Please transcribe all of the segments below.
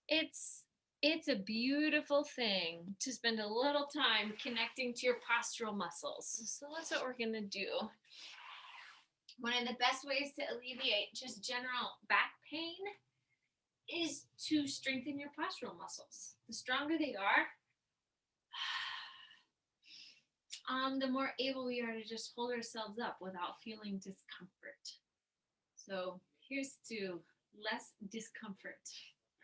It's a beautiful thing to spend a little time connecting to your postural muscles. So that's what we're gonna do. One of the best ways to alleviate just general back pain is to strengthen your postural muscles. The stronger they are, the more able we are to just hold ourselves up without feeling discomfort. So here's to less discomfort.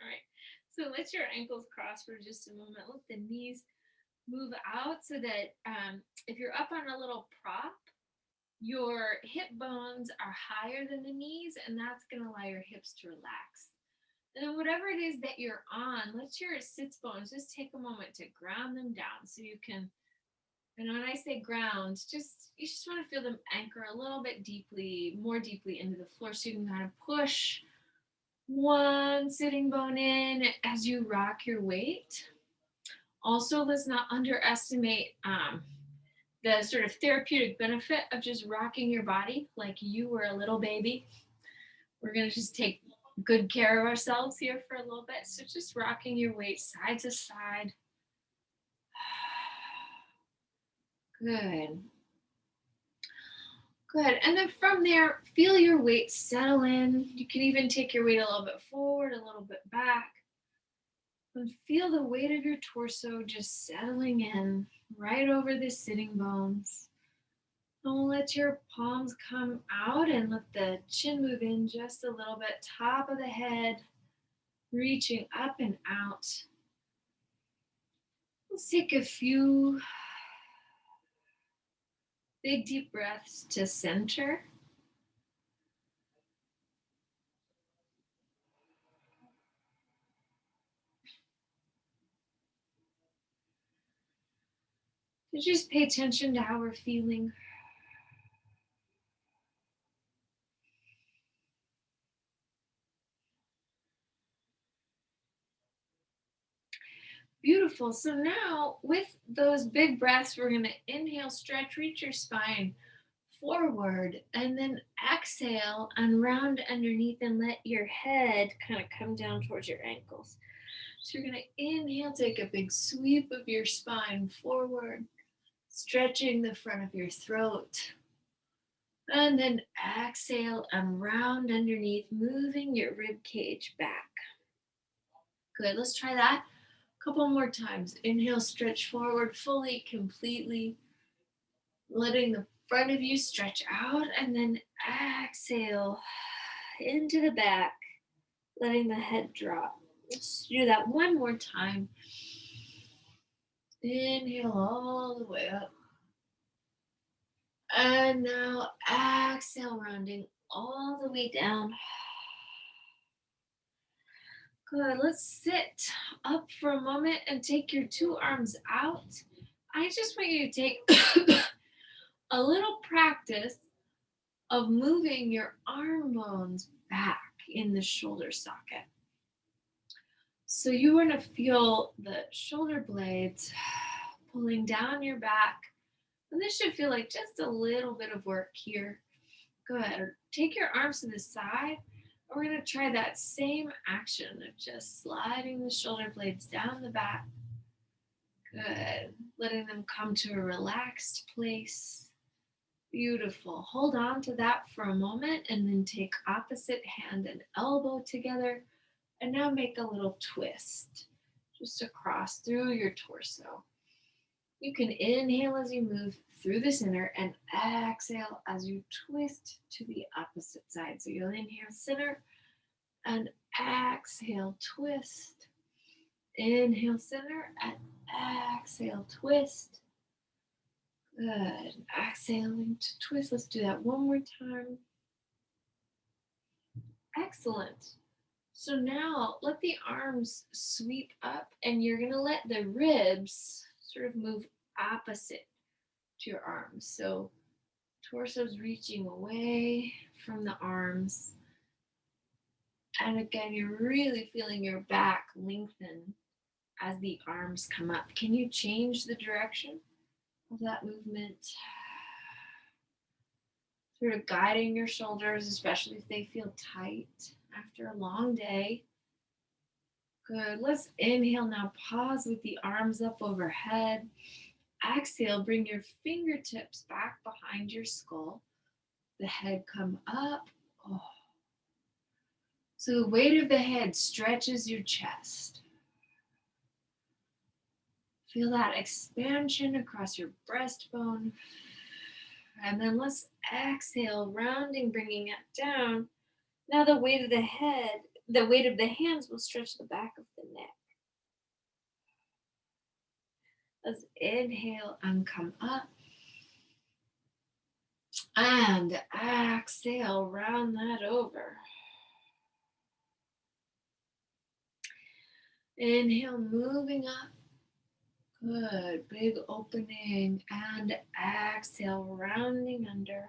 All right. So let your ankles cross for just a moment. Let the knees move out so that if you're up on a little prop, your hip bones are higher than the knees, and that's going to allow your hips to relax. And then whatever it is that you're on, let your sits bones just take a moment to ground them down so you can. And when I say ground, you just want to feel them anchor a little bit deeply, more deeply into the floor, so you can kind of push one sitting bone in as you rock your weight. Also, let's not underestimate the sort of therapeutic benefit of just rocking your body like you were a little baby. We're going to just take good care of ourselves here for a little bit. So, just rocking your weight side to side. Good. Good. And then from there, feel your weight settle in. You can even take your weight a little bit forward, a little bit back. And feel the weight of your torso just settling in right over the sitting bones. And let your palms come out and let the chin move in just a little bit, top of the head, reaching up and out. Let's take a few big deep breaths to center. So just pay attention to how we're feeling. Beautiful. So now with those big breaths, we're going to inhale, stretch, reach your spine forward, and then exhale and round underneath and let your head kind of come down towards your ankles. So you're going to inhale, take a big sweep of your spine forward, stretching the front of your throat. And then exhale and round underneath, moving your rib cage back. Good. Let's try that a couple more times. Inhale, stretch forward fully, completely, letting the front of you stretch out, and then exhale into the back, letting the head drop. Let's do that one more time. Inhale all the way up. And now exhale, rounding all the way down. Good. Let's sit up for a moment and take your two arms out. I just want you to take a little practice of moving your arm bones back in the shoulder socket. So you want to feel the shoulder blades pulling down your back. And this should feel like just a little bit of work here. Good. Take your arms to the side. We're going to try that same action of just sliding the shoulder blades down the back. Good. Letting them come to a relaxed place. Beautiful. Hold on to that for a moment and then take opposite hand and elbow together. And now make a little twist just across through your torso. You can inhale as you move through the center and exhale as you twist to the opposite side. So you'll inhale center and exhale twist. Inhale center and exhale twist. Good. Exhaling to twist. Let's do that one more time. Excellent. So now let the arms sweep up and you're going to let the ribs sort of move opposite to your arms. So torso's reaching away from the arms. And again, you're really feeling your back lengthen as the arms come up. Can you change the direction of that movement? Sort of guiding your shoulders, especially if they feel tight after a long day. Good. Let's inhale now. Pause with the arms up overhead. Exhale, bring your fingertips back behind your skull. The head come up. Oh. So the weight of the head stretches your chest. Feel that expansion across your breastbone. And then let's exhale, rounding, bringing it down. Now the weight of the head, the weight of the hands will stretch the back of the neck. Let's inhale and come up. And exhale, round that over. Inhale, moving up. Good. Big opening. And exhale, rounding under.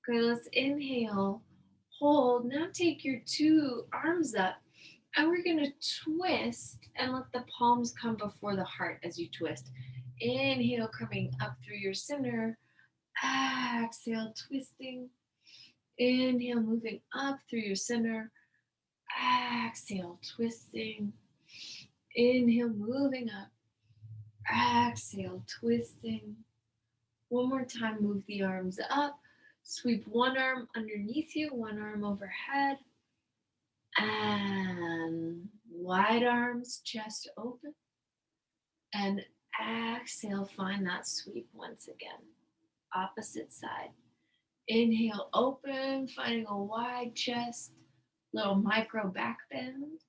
Good. Let's inhale. Hold. Now take your two arms up. And we're going to twist and let the palms come before the heart as you twist. Inhale, coming up through your center. Exhale, twisting. Inhale, moving up through your center. Exhale, twisting. Inhale, moving up. Exhale, twisting. One more time, move the arms up. Sweep one arm underneath you, one arm overhead. And wide arms, chest open. And exhale, find that sweep once again. Opposite side. Inhale, open, finding a wide chest, little micro back bend.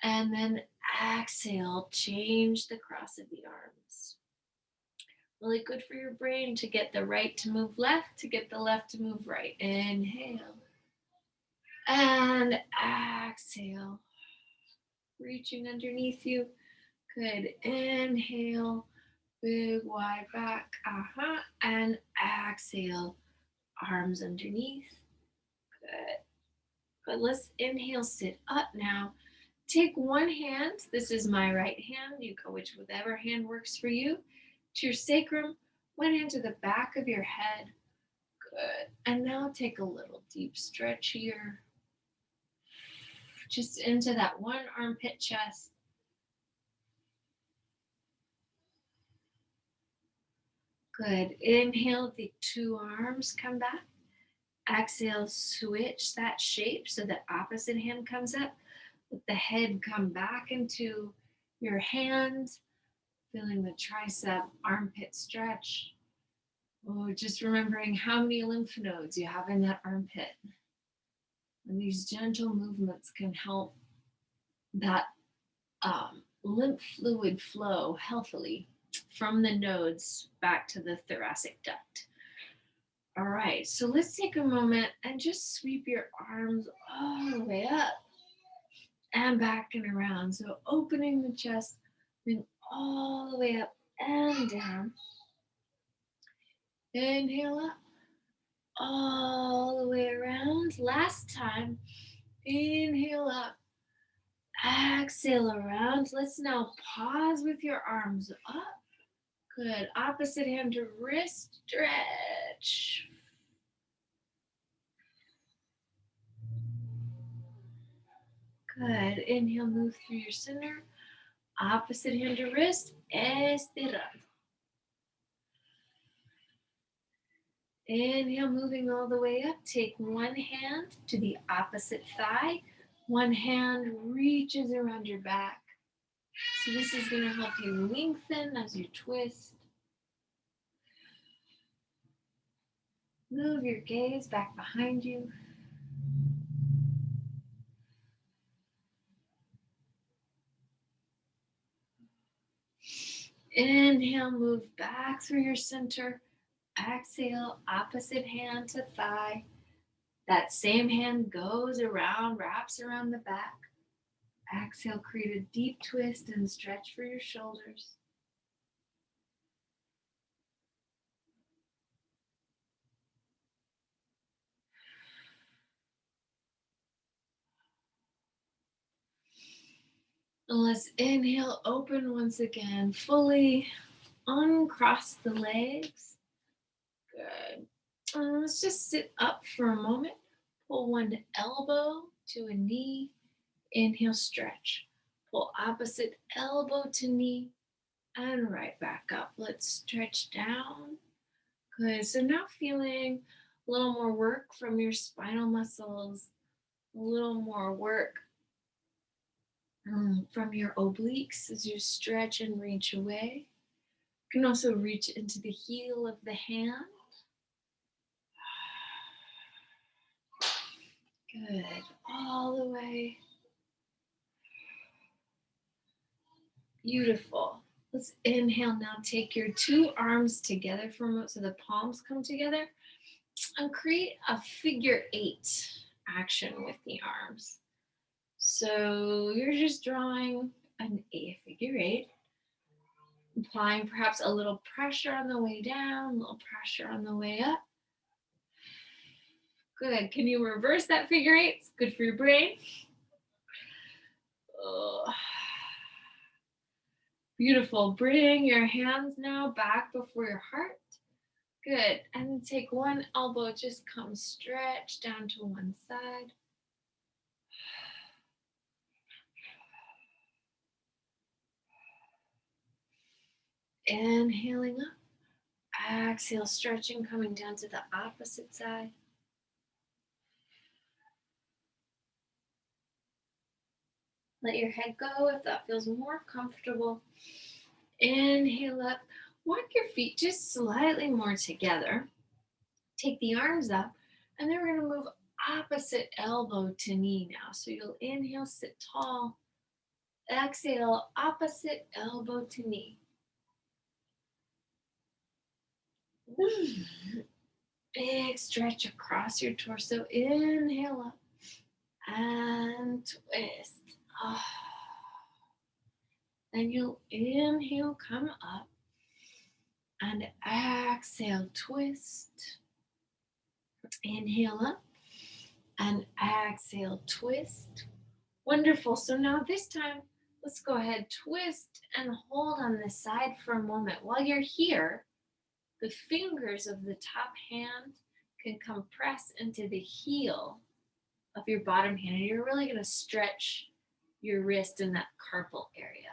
And then exhale, change the cross of the arms. Really good for your brain to get the right to move left, to get the left to move right. Inhale. And exhale. Reaching underneath you. Good. Inhale. Big wide back. And exhale. Arms underneath. Good. Good. Let's inhale, sit up now. Take one hand. This is my right hand. You go whichever hand works for you. To your sacrum. One hand to the back of your head. Good. And now take a little deep stretch here. Just into that one armpit chest. Good. Inhale, the two arms come back. Exhale, switch that shape so the opposite hand comes up. Let the head come back into your hands. Feeling the tricep, armpit stretch. Oh, just remembering how many lymph nodes you have in that armpit. And these gentle movements can help that lymph fluid flow healthily from the nodes back to the thoracic duct. All right, so let's take a moment and just sweep your arms all the way up and back and around. So opening the chest, then all the way up and down. Inhale up, all the way around. Last time, inhale up, exhale around. Let's now pause with your arms up. Good. Opposite hand to wrist stretch. Good. Inhale, move through your center. Opposite hand to wrist. Estirando. Inhale, moving all the way up. Take one hand to the opposite thigh. One hand reaches around your back. So this is going to help you lengthen as you twist. Move your gaze back behind you. Inhale, move back through your center. Exhale, opposite hand to thigh. That same hand goes around, wraps around the back. Exhale, create a deep twist and stretch for your shoulders. And let's inhale, open once again, fully uncross the legs. Good. Let's just sit up for a moment. Pull one elbow to a knee. Inhale, stretch. Pull opposite elbow to knee and right back up. Let's stretch down. Good. So now feeling a little more work from your spinal muscles, a little more work from your obliques as you stretch and reach away. You can also reach into the heel of the hand. Good. All the way. Beautiful. Let's inhale now. Take your two arms together for a moment so the palms come together and create a figure eight action with the arms. So you're just drawing a figure eight, applying perhaps a little pressure on the way down, a little pressure on the way up. Good. Can you reverse that figure eight? It's good for your brain. Oh. Beautiful. Bring your hands now back before your heart. Good. And take one elbow, just come stretch down to one side. Inhaling up. Exhale, stretching, coming down to the opposite side. Let your head go if that feels more comfortable. Inhale up. Walk your feet just slightly more together. Take the arms up, and then we're going to move opposite elbow to knee now. So you'll inhale, sit tall. Exhale, opposite elbow to knee. Big stretch across your torso. Inhale up and twist. Then you'll inhale, come up, and exhale, twist. Inhale up and exhale, twist. Wonderful. So now this time, let's go ahead, twist and hold on this side for a moment. While you're here, the fingers of the top hand can compress into the heel of your bottom hand, and you're really going to stretch your wrist in that carpal area.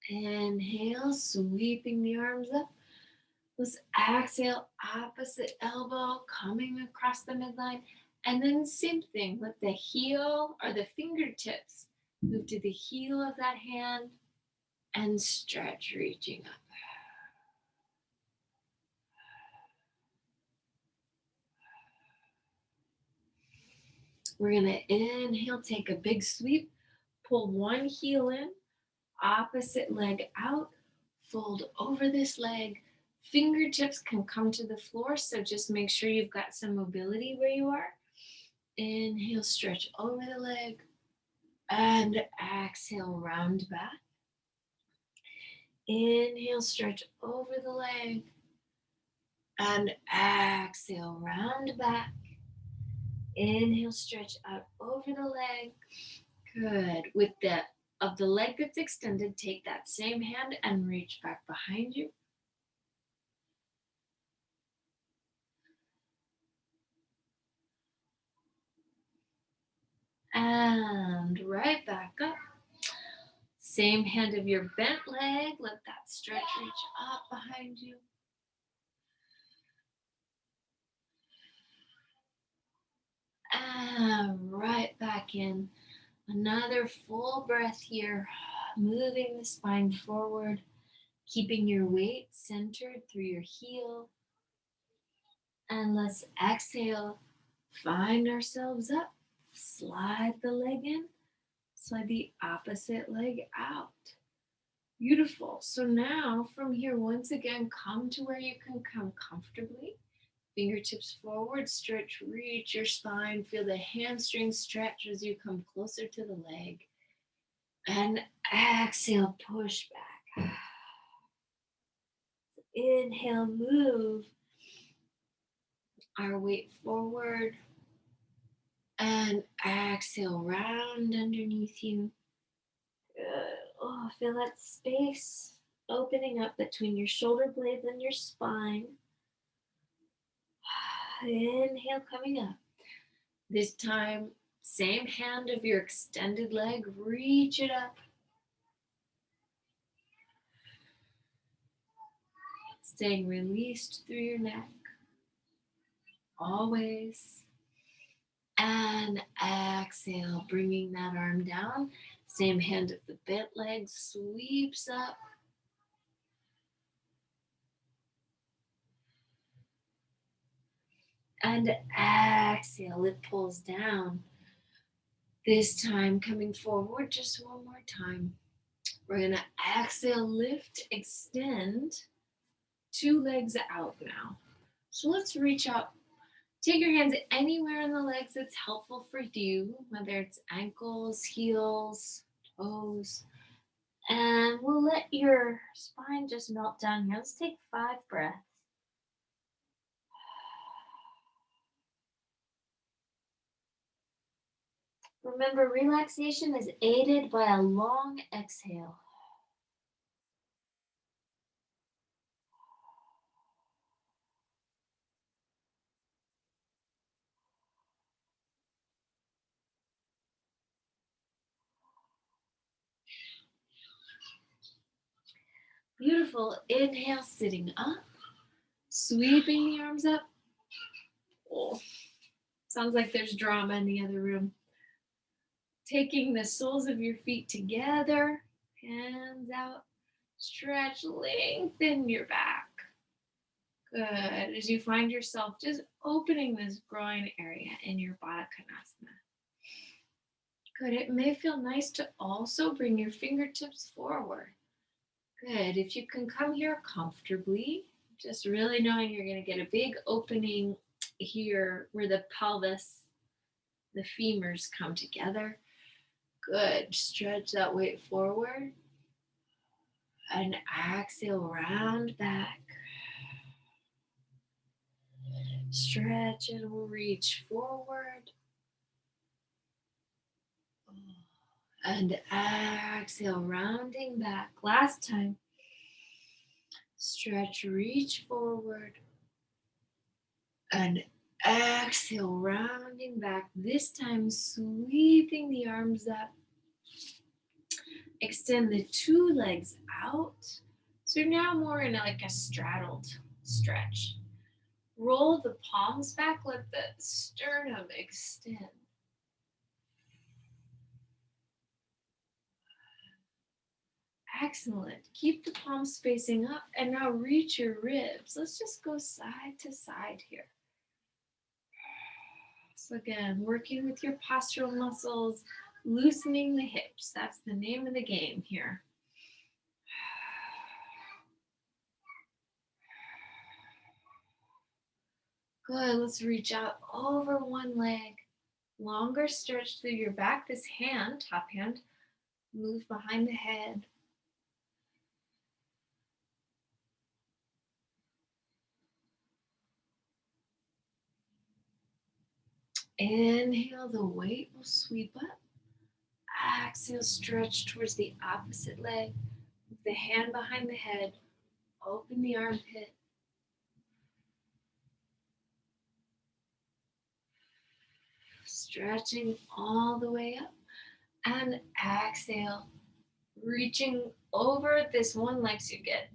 Inhale, sweeping the arms up. Let's exhale, opposite elbow coming across the midline. And then same thing, let the heel or the fingertips move to the heel of that hand and stretch, reaching up. We're going to inhale, take a big sweep, pull one heel in, opposite leg out, fold over this leg. Fingertips can come to the floor, so just make sure you've got some mobility where you are. Inhale, stretch over the leg, and exhale, round back. Inhale, stretch over the leg, and exhale, round back. Inhale, stretch out over the leg. Good. With the leg that's extended, take that same hand and reach back behind you. And right back up. Same hand of your bent leg. Let that stretch reach up behind you. And right back in. Another full breath here. Moving the spine forward. Keeping your weight centered through your heel. And let's exhale. Find ourselves up. Slide the leg in. Slide the opposite leg out. Beautiful. So now from here, once again, come to where you can come comfortably. Fingertips forward, stretch, reach your spine. Feel the hamstring stretch as you come closer to the leg. And exhale, push back. Inhale, move our weight forward. And exhale, round underneath you. Good. Oh, feel that space. Open opening up between your shoulder blades and your spine. Inhale, coming up. This time, same hand of your extended leg, reach it up. Staying released through your neck. Always. And exhale, bringing that arm down. Same hand of the bent leg sweeps up. And exhale, it pulls down. This time coming forward just one more time. We're gonna exhale, lift, extend. 2 legs out now. So let's reach out. Take your hands anywhere in the legs that's helpful for you, whether it's ankles, heels, toes. And we'll let your spine just melt down here. Let's take 5 breaths. Remember, relaxation is aided by a long exhale. Beautiful. Inhale, sitting up, sweeping the arms up. Oh, sounds like there's drama in the other room. Taking the soles of your feet together, hands out, stretch, lengthen your back. Good. As you find yourself just opening this groin area in your Baddha Konasana. Good. It may feel nice to also bring your fingertips forward. Good. If you can come here comfortably, just really knowing you're going to get a big opening here where the pelvis, the femurs come together. Good. Stretch that weight forward. And exhale, round back. Stretch and reach forward. And exhale, rounding back. Last time. Stretch, reach forward. And exhale, rounding back. This time, sweeping the arms up. Extend the 2 legs out. So you're now more in like a straddled stretch. Roll the palms back, let the sternum extend. Excellent. Keep the palms facing up and now reach your ribs. Let's just go side to side here. So again, working with your postural muscles, loosening the hips. That's the name of the game here. Good. Let's reach out over one leg. Longer stretch through your back. This hand, top hand, move behind the head. Inhale, the weight will sweep up. Exhale, stretch towards the opposite leg. With the hand behind the head, open the armpit. Stretching all the way up. And exhale, reaching over this one leg so you get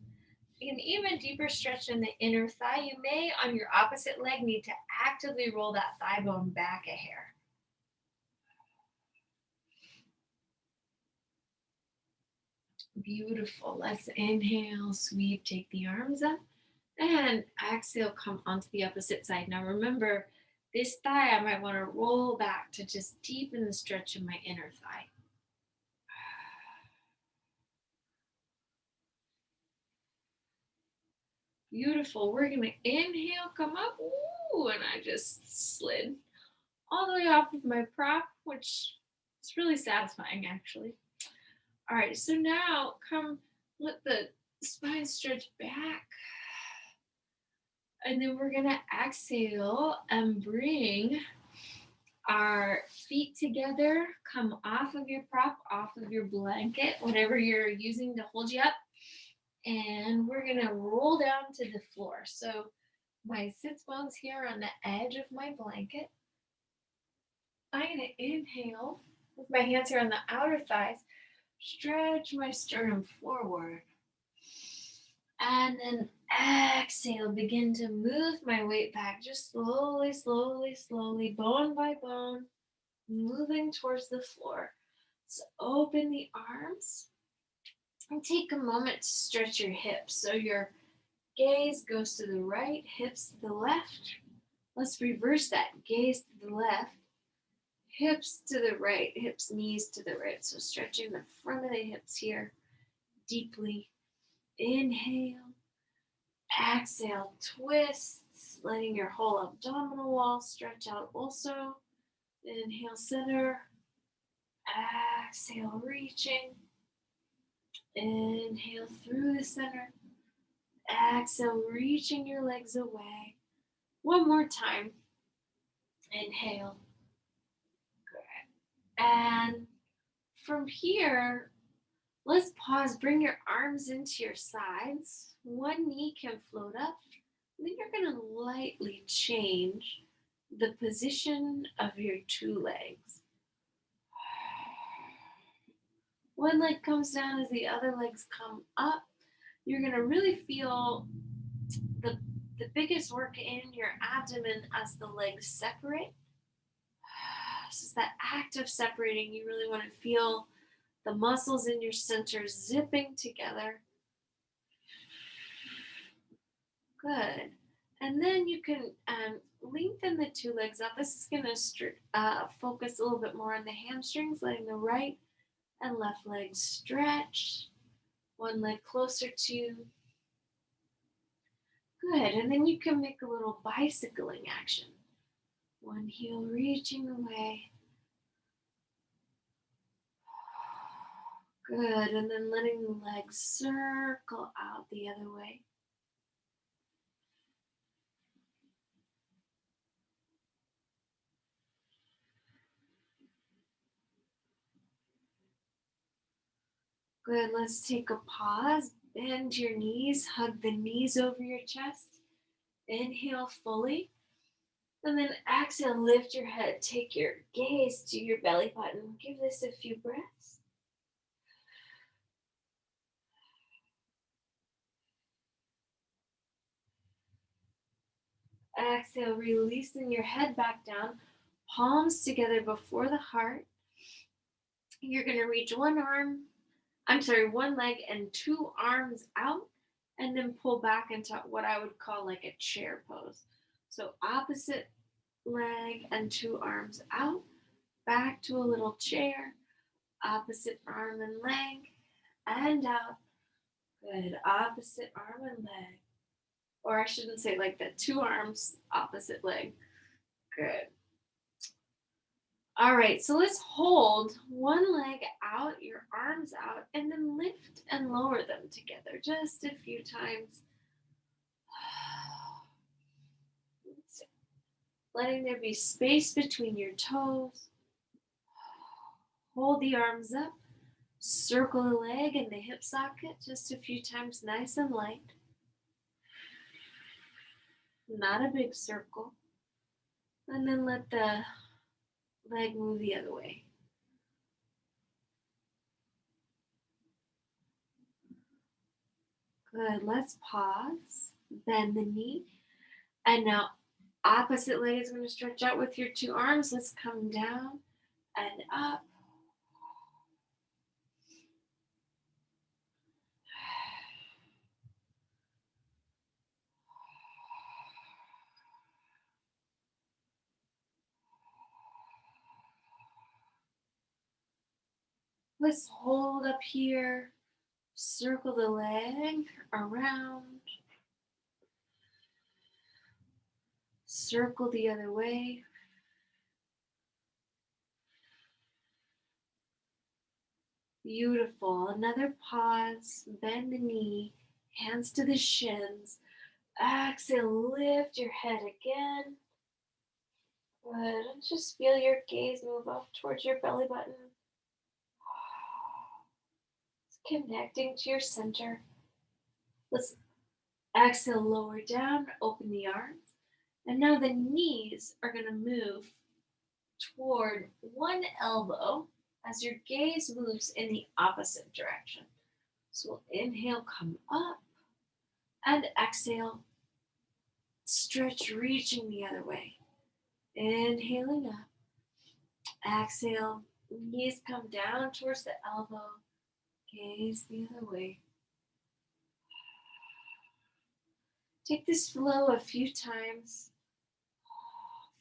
an even deeper stretch in the inner thigh. You may, on your opposite leg, need to actively roll that thigh bone back a hair. Beautiful. Let's inhale, sweep, take the arms up, and exhale, come onto the opposite side. Now remember, this thigh I might want to roll back to just deepen the stretch in my inner thigh. Beautiful. We're going to inhale, come up. Ooh, and I just slid all the way off of my prop, which is really satisfying actually. All right, so now come, let the spine stretch back. And then we're gonna exhale and bring our feet together, come off of your prop, off of your blanket, whatever you're using to hold you up. And we're gonna roll down to the floor. So my sits bones here on the edge of my blanket. I'm gonna inhale with my hands here on the outer thighs, stretch my sternum forward. And then exhale, begin to move my weight back, just slowly, slowly, slowly, bone by bone, moving towards the floor. So open the arms and take a moment to stretch your hips. So your gaze goes to the right, hips to the left. Let's reverse that. Gaze to the left, hips to the right, hips, knees to the right. So stretching the front of the hips here deeply. Inhale, exhale, twist, letting your whole abdominal wall stretch out also. Inhale, center. Exhale, reaching. Inhale through the center. Exhale, reaching your legs away. One more time. Inhale. Good. And from here, let's pause. Bring your arms into your sides. One knee can float up. Then you're going to lightly change the position of your two legs. One leg comes down as the other legs come up. You're going to really feel the, the biggest work in your abdomen as the legs separate. This is that act of separating. You really want to feel the muscles in your center zipping together. Good. And then you can lengthen the two legs out. This is going to focus a little bit more on the hamstrings, letting the right and left leg stretch. One leg closer to. Good. And then you can make a little bicycling action. One heel reaching away. Good. And then letting the legs circle out the other way. Good. Let's take a pause. Bend your knees. Hug the knees over your chest. Inhale fully. And then exhale, lift your head. Take your gaze to your belly button. Give this a few breaths. Exhale, releasing your head back down. Palms together before the heart. You're going to reach one leg and two arms out, and then pull back into what I would call like a chair pose. So opposite leg and two arms out, back to a little chair, opposite arm and leg, and out. Good. Opposite arm and leg. Or I shouldn't say like that. Two arms, opposite leg. Good. All right, so let's hold one leg out, your arms out, and then lift and lower them together just a few times. Letting there be space between your toes. Hold the arms up. Circle the leg and the hip socket just a few times, nice and light. Not a big circle. And then let the leg move the other way. Good. Let's pause. Bend the knee. And now opposite leg is going to stretch out with your two arms. Let's come down and up. Let's hold up here. Circle the leg around. Circle the other way. Beautiful. Another pause. Bend the knee. Hands to the shins. Exhale. Lift your head again. Good. And just feel your gaze move up towards your belly button. Connecting to your center. Let's exhale, lower down, open the arms. And now the knees are going to move toward one elbow as your gaze moves in the opposite direction. So we'll inhale, come up, and exhale, stretch, reaching the other way. Inhaling up, exhale, knees come down towards the elbow, gaze the other way. Take this flow a few times,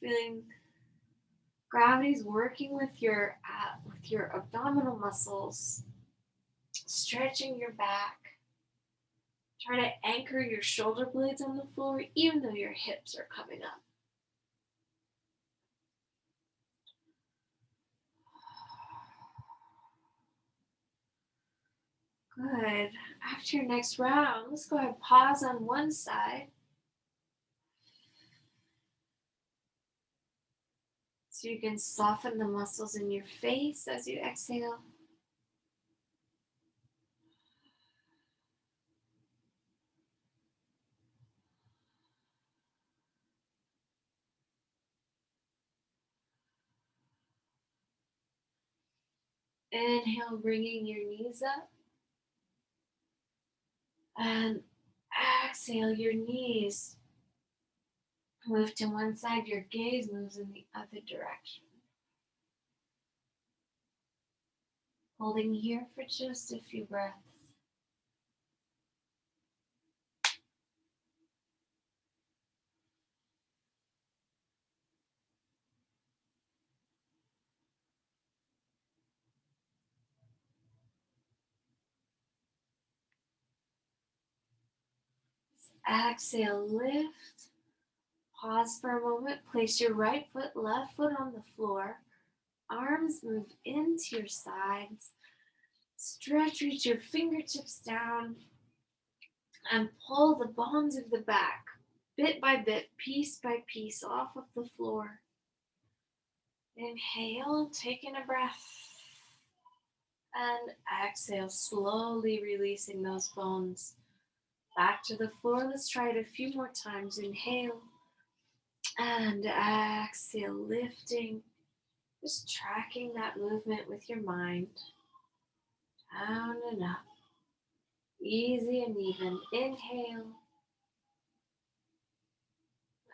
feeling gravity's working with your abdominal muscles, stretching your back. Try to anchor your shoulder blades on the floor even though your hips are coming up. Good. After your next round, let's go ahead and pause on one side. So you can soften the muscles in your face as you exhale. Inhale, bringing your knees up. And exhale, your knees move to one side, your gaze moves in the other direction. Holding here for just a few breaths. Exhale, lift. Pause for a moment. Place your right foot, left foot on the floor. Arms move into your sides. Stretch, reach your fingertips down. And pull the bones of the back, bit by bit, piece by piece, off of the floor. Inhale, taking a breath. And exhale, slowly releasing those bones back to the floor. Let's try it a few more times. Inhale and exhale, lifting. Just tracking that movement with your mind. Down and up. Easy and even. Inhale.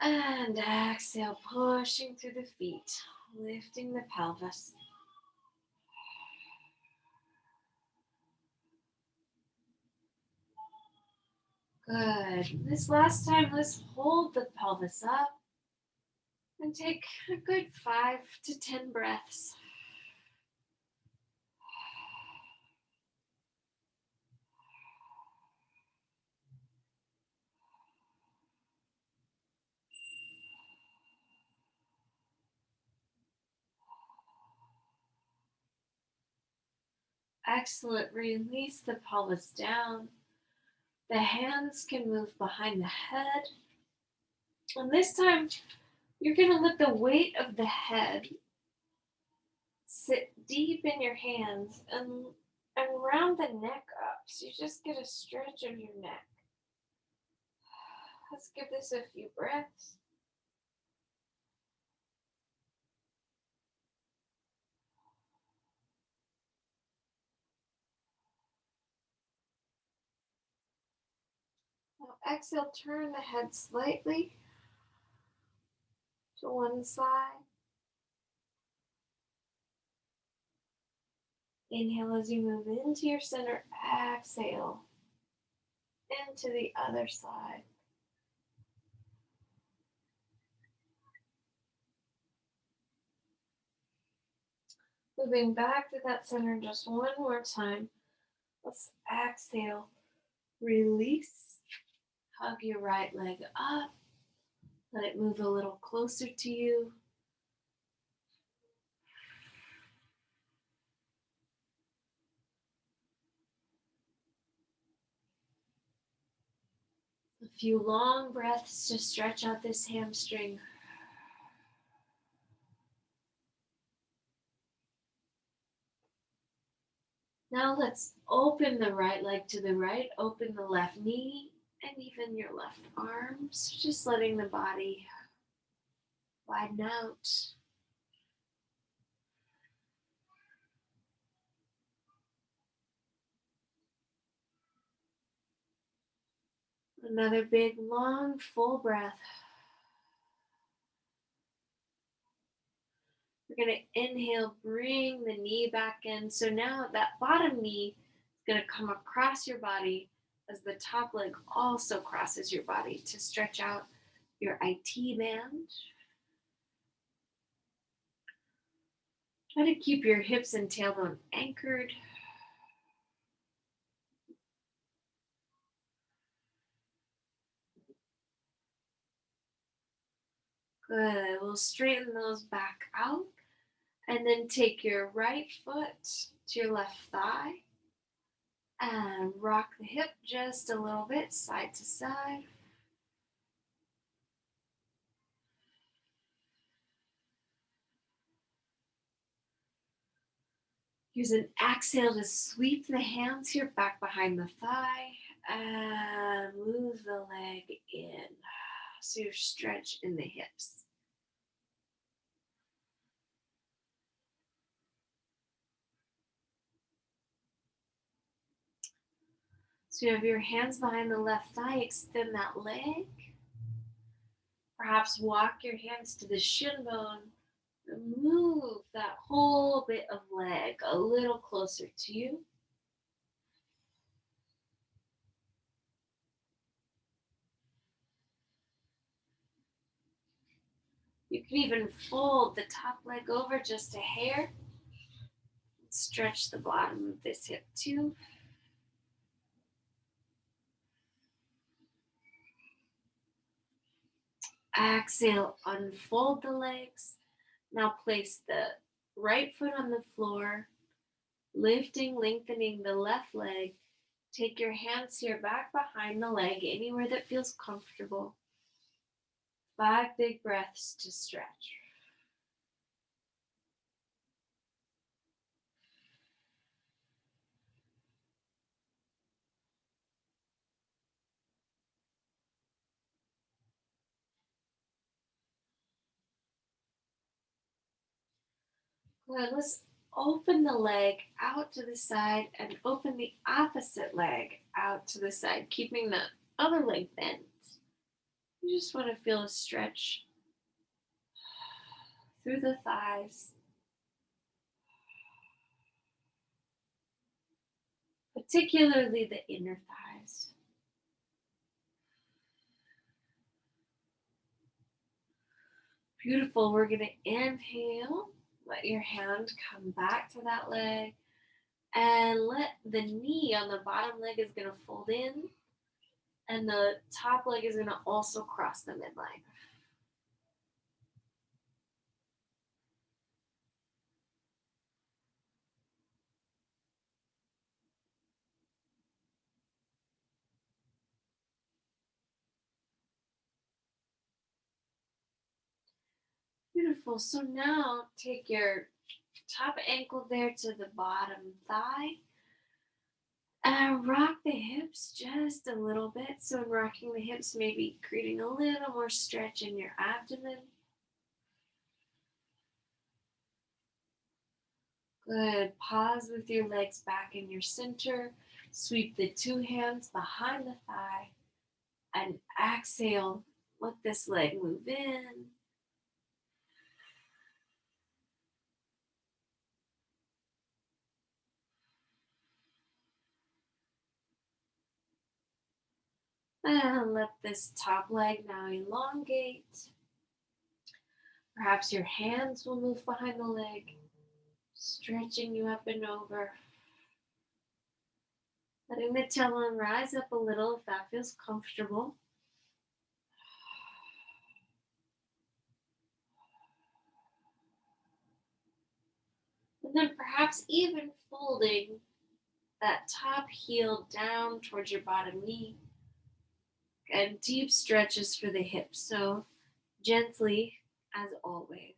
And exhale, pushing through the feet, lifting the pelvis. Good. This last time, let's hold the pelvis up and take a good 5 to 10 breaths. Excellent. Release the pelvis down. The hands can move behind the head. And this time, you're going to let the weight of the head sit deep in your hands and round the neck up. So you just get a stretch of your neck. Let's give this a few breaths. Now exhale, turn the head slightly to one side. Inhale as you move into your center. Exhale into the other side. Moving back to that center just one more time. Let's exhale. Release. Hug your right leg up. Let it move a little closer to you. A few long breaths to stretch out this hamstring. Now let's open the right leg to the right, open the left knee, and even your left arms, just letting the body widen out. Another big, long, full breath. We're going to inhale, bring the knee back in. So now that bottom knee is going to come across your body as the top leg also crosses your body to stretch out your IT band. Try to keep your hips and tailbone anchored. Good. We'll straighten those back out. And then take your right foot to your left thigh and rock the hip just a little bit, side to side. Use an exhale to sweep the hands here back behind the thigh and move the leg in. So you stretch in the hips. So you have your hands behind the left thigh, extend that leg. Perhaps walk your hands to the shin bone and move that whole bit of leg a little closer to you. You can even fold the top leg over just a hair. Stretch the bottom of this hip too. Exhale, unfold the legs. Now place the right foot on the floor, lifting, lengthening the left leg. Take your hands here back behind the leg, anywhere that feels comfortable. 5 big breaths to stretch. Good. Let's open the leg out to the side and open the opposite leg out to the side, keeping the other leg bent. You just want to feel a stretch through the thighs, particularly the inner thighs. Beautiful. We're going to inhale, let your hand come back to that leg, and let the knee on the bottom leg is going to fold in, and the top leg is going to also cross the midline. Beautiful. So now take your top ankle there to the bottom thigh and rock the hips just a little bit. So in rocking the hips, maybe creating a little more stretch in your abdomen. Good. Pause with your legs back in your center. Sweep the 2 hands behind the thigh and exhale. Let this leg move in. And let this top leg now elongate. Perhaps your hands will move behind the leg, stretching you up and over. Letting the tailbone rise up a little if that feels comfortable. And then perhaps even folding that top heel down towards your bottom knee. And deep stretches for the hips. So gently, as always.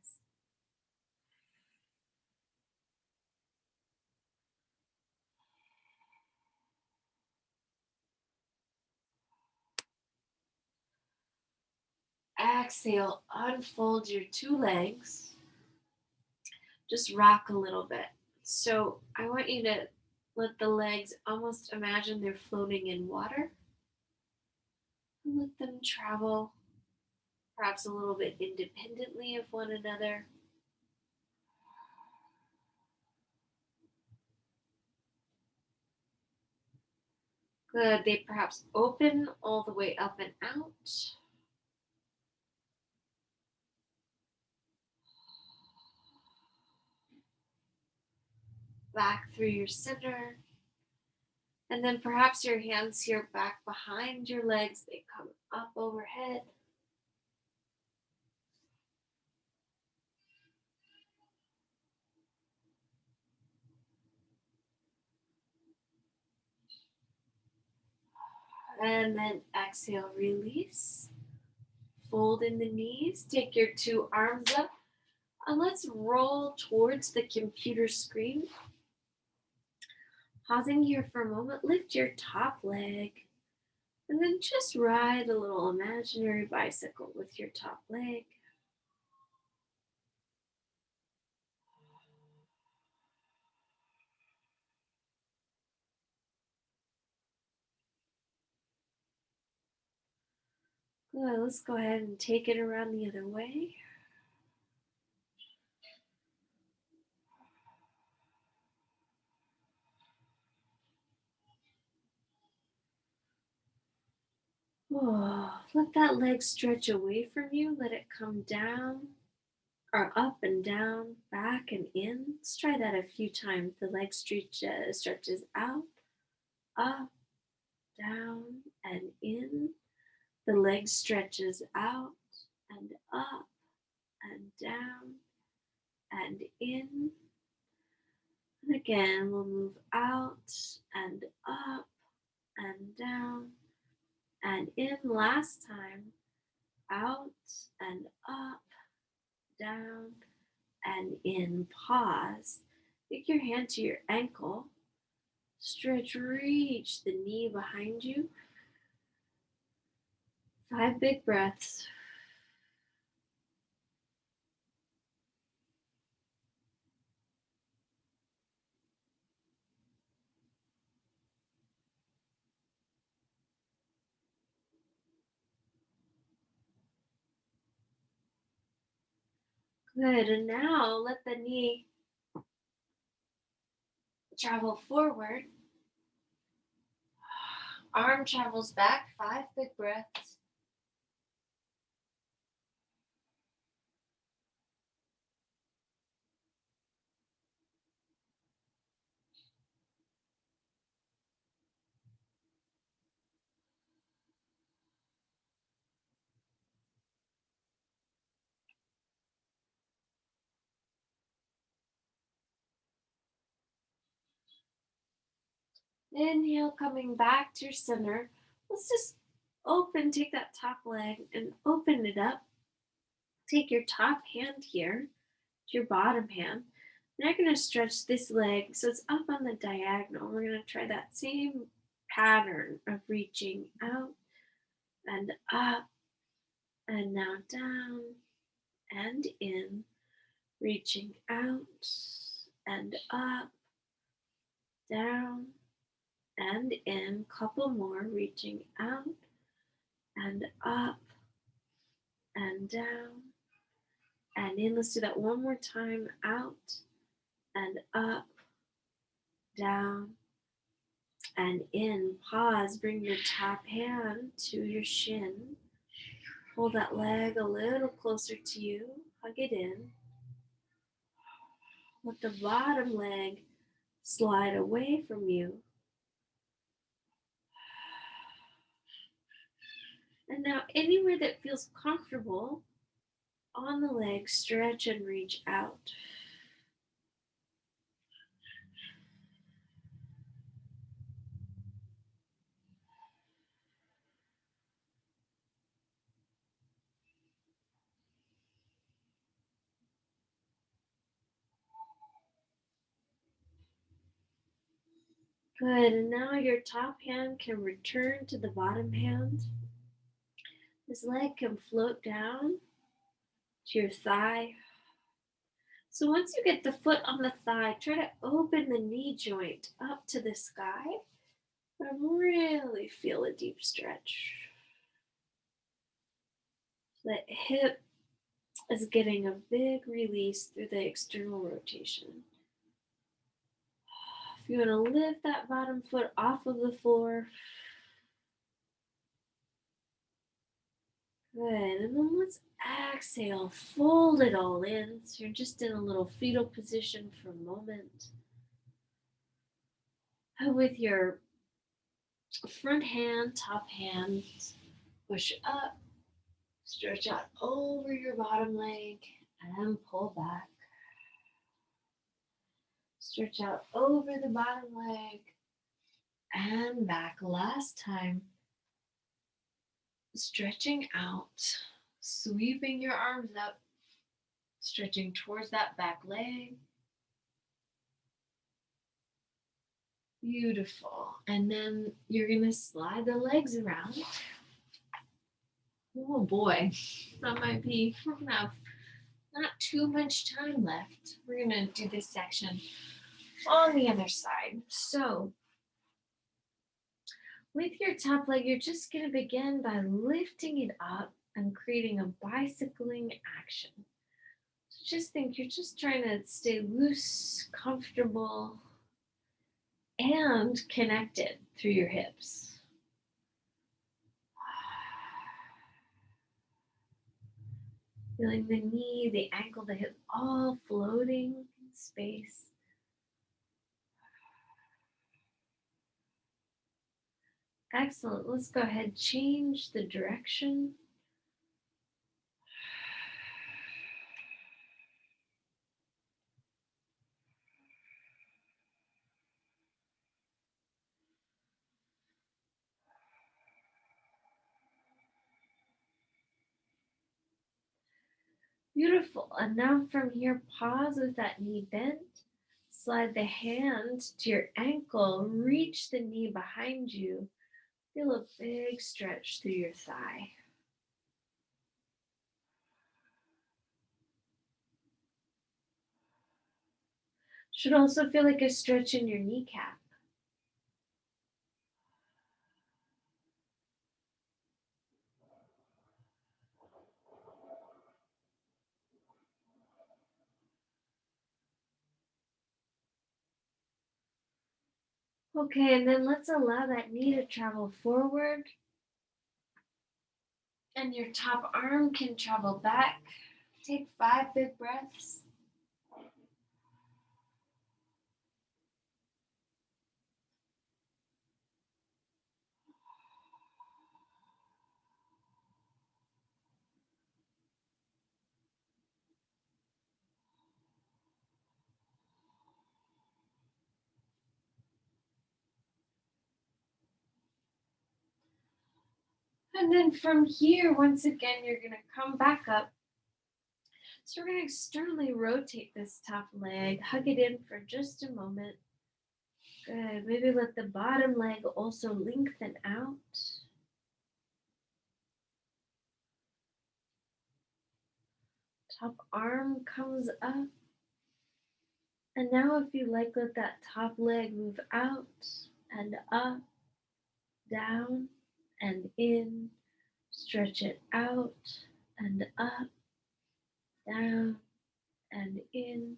exhale, unfold your two legs. Just rock a little bit. So I want you to let the legs almost imagine they're floating in water. And let them travel perhaps a little bit independently of one another. Good. They perhaps open all the way up and out. Back through your center. And then perhaps your hands here back behind your legs. They come up overhead. And then exhale, release. Fold in the knees. Take your two arms up. And let's roll towards the computer screen. Pausing here for a moment, lift your top leg. And then just ride a little imaginary bicycle with your top leg. Good. Let's go ahead and take it around the other way. Oh, let that leg stretch away from you. Let it come down or up and down, back and in. Let's try that a few times. The leg stretches out, up, down, and in. The leg stretches out and up and down and in. And again, we'll move out and up and down and in. Last time, out and up, down and in. Pause. Take your hand to your ankle. Stretch, reach the knee behind you. 5 big breaths. Good. And now let the knee travel forward. Arm travels back. 5 big breaths. Inhale, coming back to your center. Let's just take that top leg and open it up. Take your top hand here to your bottom hand. Now you're going to stretch this leg so it's up on the diagonal. We're going to try that same pattern of reaching out and up and now down and in, reaching out and up, down and in. Couple more, reaching out and up and down and in. Let's do that one more time. Out and up, down and in. Pause. Bring your top hand to your shin. Pull that leg a little closer to you. Hug it in. Let the bottom leg slide away from you. And now anywhere that feels comfortable on the leg, stretch and reach out. Good, and now your top hand can return to the bottom hand. This leg can float down to your thigh. So once you get the foot on the thigh, try to open the knee joint up to the sky and really feel a deep stretch. The hip is getting a big release through the external rotation. If you want to lift that bottom foot off of the floor, good. And then let's exhale, fold it all in. So you're just in a little fetal position for a moment. And with your front hand, top hand, push up, stretch out over your bottom leg, and pull back. Stretch out over the bottom leg and back. Last time. Stretching out, sweeping your arms up, stretching towards that back leg. Beautiful. And then you're going to slide the legs around. Oh boy, that might be, we're going to have not too much time left. We're going to do this section on the other side. So with your top leg, you're just going to begin by lifting it up and creating a bicycling action. So just think you're just trying to stay loose, comfortable, and connected through your hips. Feeling the knee, the ankle, the hip, all floating in space. Excellent. Let's go ahead, change the direction. Beautiful. And now from here, pause with that knee bent. Slide the hand to your ankle, reach the knee behind you. Feel a big stretch through your thigh. Should also feel like a stretch in your kneecap. Okay, and then let's allow that knee to travel forward. And your top arm can travel back. Take 5 big breaths. And then from here, once again, you're going to come back up. So we're going to externally rotate this top leg, hug it in for just a moment. Good. Maybe let the bottom leg also lengthen out. Top arm comes up. And now if you like, let that top leg move out and up, down and in. Stretch it out and up, down and in.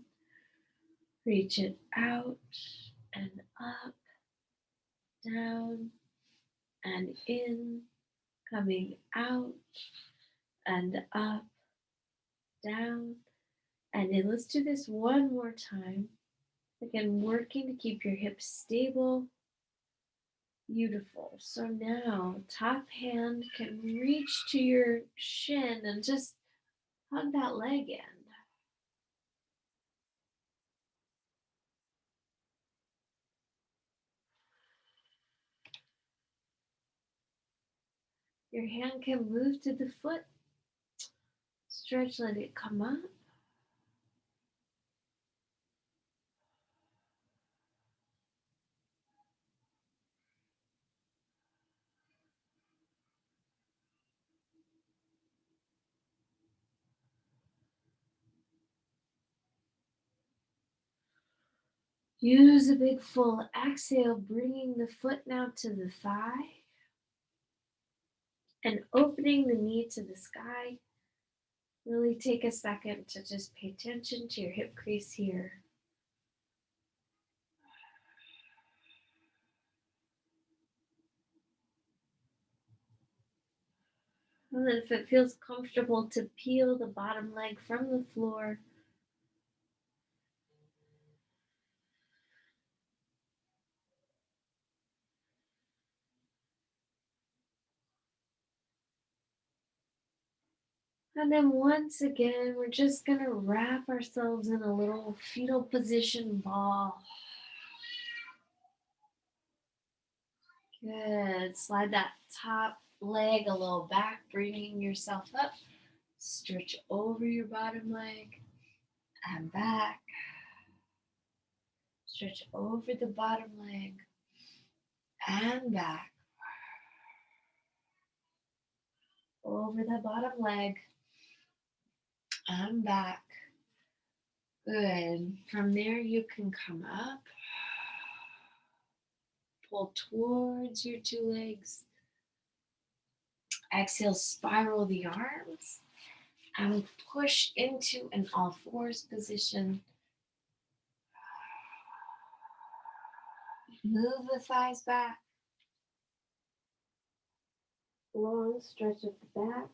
Reach it out and up, down and in. Coming out and up, down and in. Let's do this one more time. Again, working to keep your hips stable. Beautiful. So now top hand can reach to your shin and just hug that leg in. Your hand can move to the foot. Stretch, let it come up. Use a big full exhale, bringing the foot now to the thigh and opening the knee to the sky. Really take a second to just pay attention to your hip crease here. And then if it feels comfortable to peel the bottom leg from the floor, and then once again, we're just gonna wrap ourselves in a little fetal position ball. Good. Slide that top leg a little back, bringing yourself up. Stretch over your bottom leg and back. Stretch over the bottom leg and back. Over the bottom leg and back. Good. From there, you can come up. Pull towards your two legs. Exhale, spiral the arms and push into an all fours position. Move the thighs back. Long stretch of the back.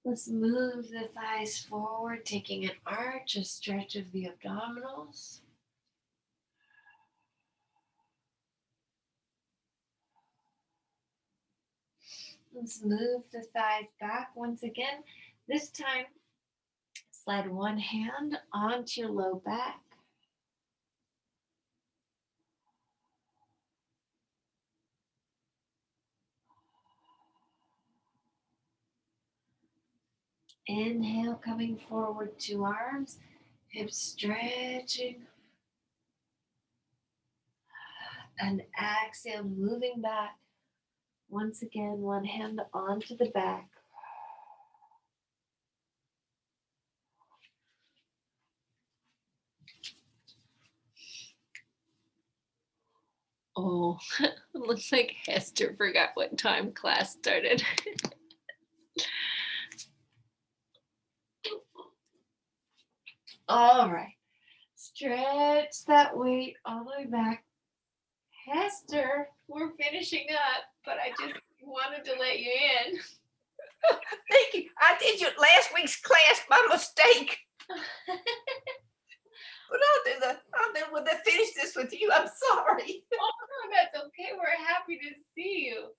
Let's move the thighs forward, taking an arch, a stretch of the abdominals. Let's move the thighs back once again. This time, slide one hand onto your low back. Inhale, coming forward, two arms, hips stretching. And exhale, moving back. Once again, one hand onto the back. Oh, looks like Hester forgot what time class started. All right. Stretch that weight all the way back. Hester, we're finishing up, but I just wanted to let you in. Thank you. I did your last week's class by mistake. But we'll finish this with you. I'm sorry. Oh, no, that's okay. We're happy to see you.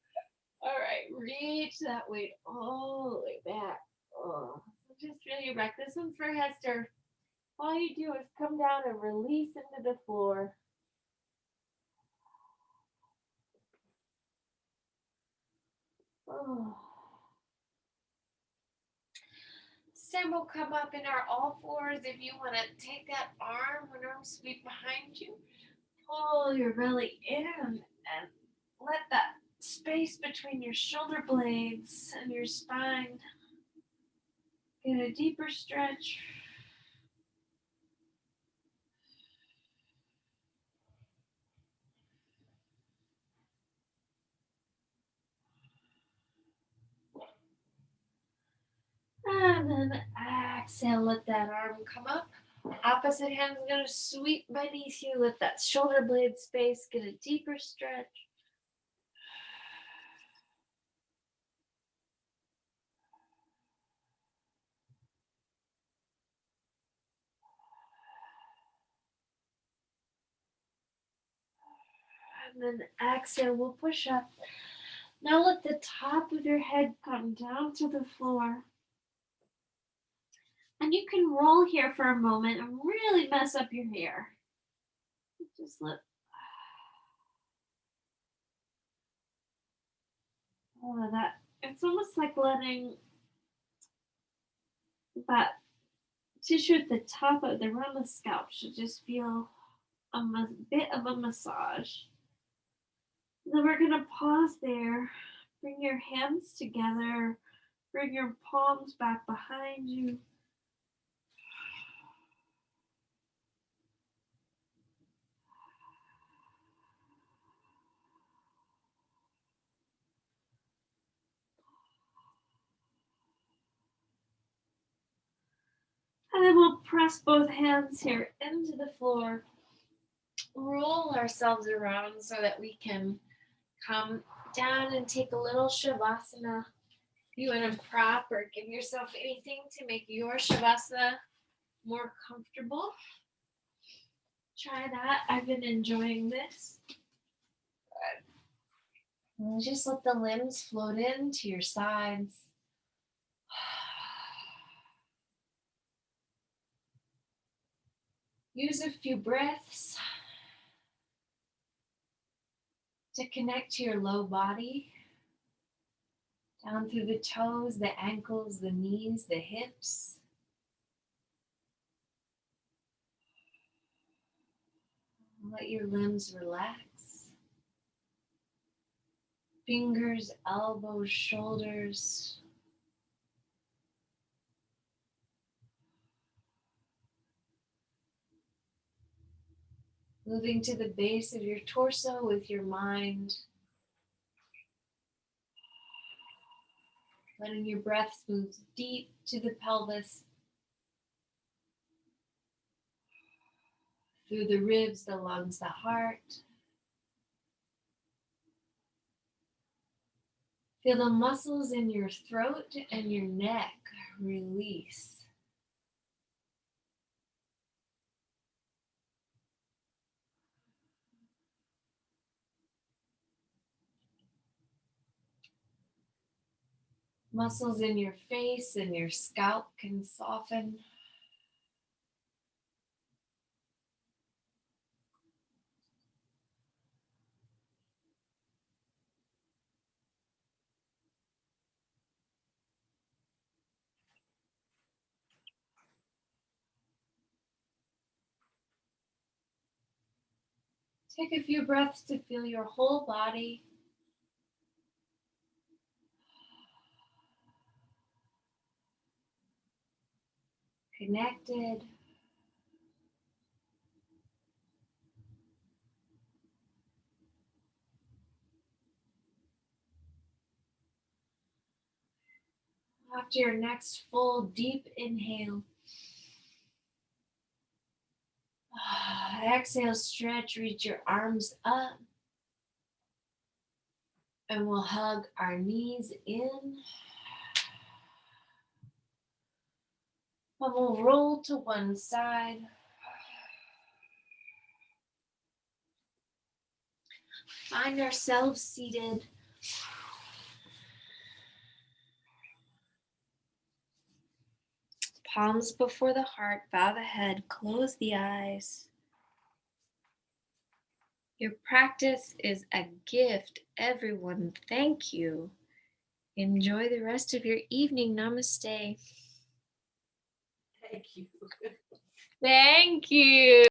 All right, reach that weight all the way back. Oh, so just feel your back. This one's for Hester. All you do is come down and release into the floor. Oh. Sam will come up in our all fours. If you want to take that arm sweep behind you, pull your belly in and let that space between your shoulder blades and your spine get a deeper stretch. And then exhale, let that arm come up. Opposite hand's gonna sweep beneath you. Let that shoulder blade space get a deeper stretch. And then exhale, we'll push up. Now let the top of your head come down to the floor. And you can roll here for a moment and really mess up your hair. Just let all of that. It's almost like letting that tissue at the top of around the scalp should just feel a bit of a massage. Then we're going to pause there. Bring your hands together. Bring your palms back behind you. And then we'll press both hands here into the floor. Roll ourselves around so that we can come down and take a little Shavasana. If you want to prop or give yourself anything to make your Shavasana more comfortable, try that. I've been enjoying this. And just let the limbs float into your sides. Use a few breaths to connect to your low body, down through the toes, the ankles, the knees, the hips. Let your limbs relax. Fingers, elbows, shoulders. Moving to the base of your torso with your mind. Letting your breath move deep to the pelvis. Through the ribs, the lungs, the heart. Feel the muscles in your throat and your neck release. Muscles in your face and your scalp can soften. Take a few breaths to feel your whole body. Connected. After your next full deep inhale, exhale, stretch, reach your arms up. And we'll hug our knees in. And we'll roll to one side. Find ourselves seated. Palms before the heart, bow the head, close the eyes. Your practice is a gift, everyone. Thank you. Enjoy the rest of your evening. Namaste. Thank you. Thank you.